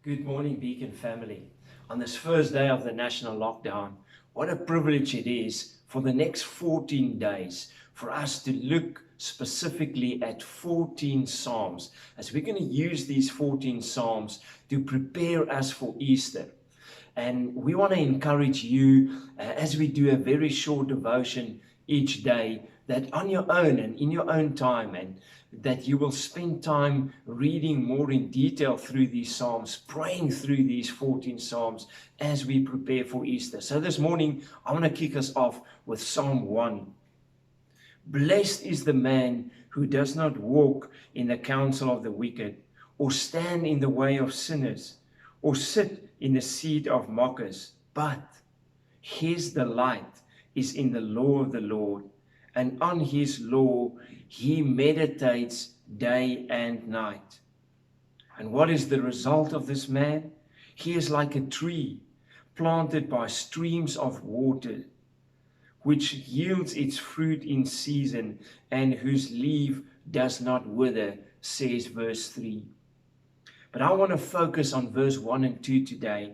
Good morning, Beacon family. On this first day of the national lockdown, what a privilege it is for the next 14 days for us to look specifically at 14 Psalms, as we're going to use these 14 Psalms to prepare us for Easter. And we want to encourage you as we do a very short devotion each day, that on your own and in your own time, and that you will spend time reading more in detail through these Psalms, praying through these 14 Psalms as we prepare for Easter. So this morning, I want to kick us off with Psalm 1. Blessed is the man who does not walk in the counsel of the wicked, or stand in the way of sinners, or sit in the seat of mockers, but his delight is in the law of the Lord, and on his law he meditates day and night. And what is the result of this man? He is like a tree planted by streams of water, which yields its fruit in season, and whose leaf does not wither, says verse 3. But I want to focus on verse 1 and 2 today.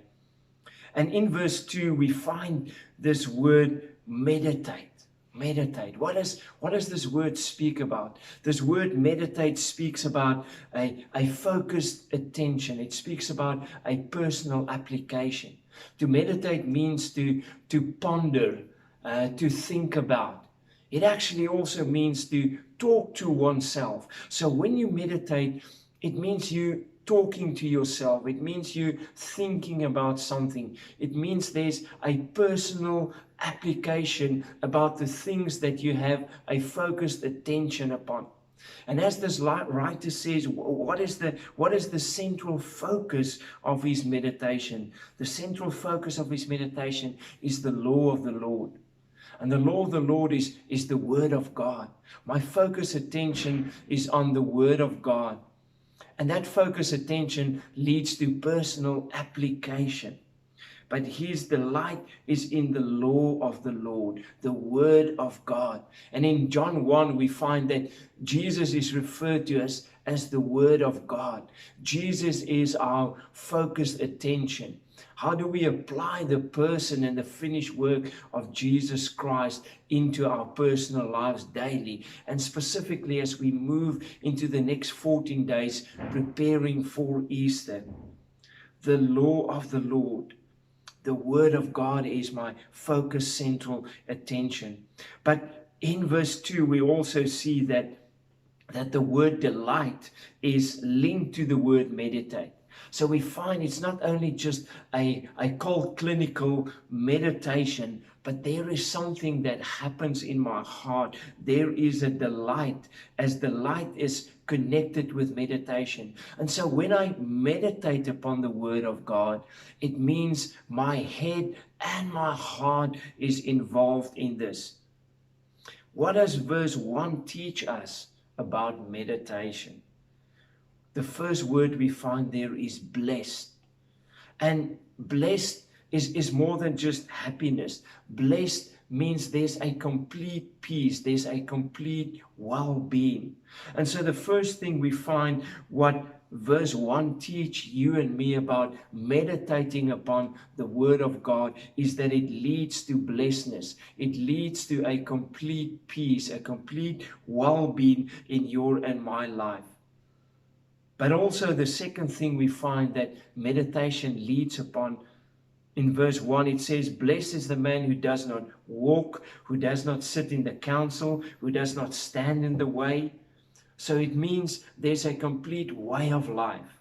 And in verse 2, we find this word meditate. Meditate. What does this word speak about? This word meditate speaks about a focused attention. It speaks about a personal application. To meditate means to ponder, to think about. It actually also means to talk to oneself. So when you meditate, it means you talking to yourself. It means you thinking about something. It means there's a personal application about the things that you have a focused attention upon. And as this writer says, what is the central focus of his meditation? The central focus of his meditation is the law of the Lord. And the law of the Lord is the word of God. My focus attention is on the word of God. And that focus attention leads to personal application. But his delight is in the law of the Lord, the word of God. And in John 1, we find that Jesus is referred to as the word of God. Jesus is our focused attention. How do we apply the person and the finished work of Jesus Christ into our personal lives daily? And specifically as we move into the next 14 days preparing for Easter. The law of the Lord, the word of God is my focus, central attention. But in verse 2, we also see that the word delight is linked to the word meditate. So we find it's not only just a cold clinical meditation, but there is something that happens in my heart. There is a delight, as delight is connected with meditation. And so when I meditate upon the word of God, it means my head and my heart is involved in this. What does verse 1 teach us about meditation? The first word we find there is blessed. And blessed is more than just happiness. Blessed means there's a complete peace. There's a complete well-being. And so the first thing we find what verse 1 teach you and me about meditating upon the word of God is that it leads to blessedness. It leads to a complete peace, a complete well-being in your and my life. But also the second thing we find that meditation leads upon, in verse 1, it says, blessed is the man who does not walk, who does not sit in the counsel, who does not stand in the way. So it means there's a complete way of life.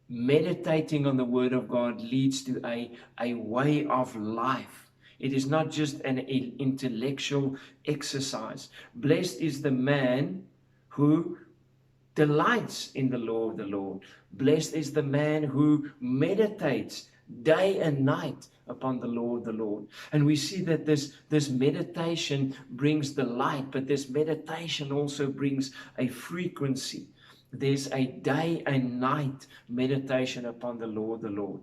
Meditating on the word of God leads to a way of life. It is not just an intellectual exercise. Blessed is the man who delights in the law of the Lord. Blessed is the man who meditates day and night upon the law of the Lord. And we see that this meditation brings delight, but this meditation also brings a frequency. There's a day and night meditation upon the law of the Lord.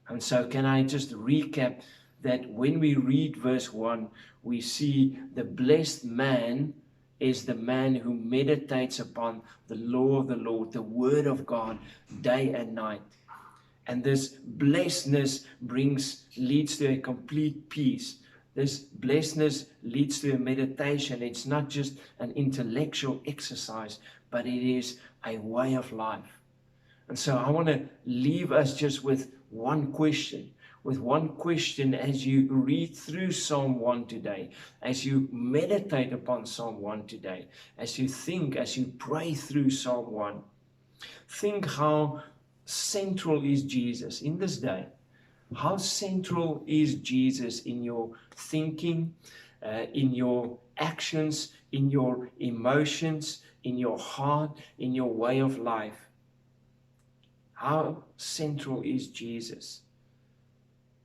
And so can I just recap that when we read verse 1, we see the blessed man is the man who meditates upon the law of the Lord, the word of God, day and night. And this blessedness leads to a complete peace. This blessedness leads to a meditation. It's not just an intellectual exercise, but it is a way of life. And so I want to leave us just with one question. With one question as you read through Psalm 1 today, as you meditate upon Psalm 1 today, as you think, as you pray through Psalm 1, think how central is Jesus in this day. How central is Jesus in your thinking, in your actions, in your emotions, in your heart, in your way of life? How central is Jesus?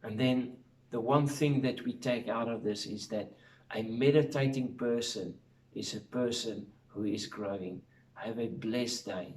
And then the one thing that we take out of this is that a meditating person is a person who is growing. Have a blessed day.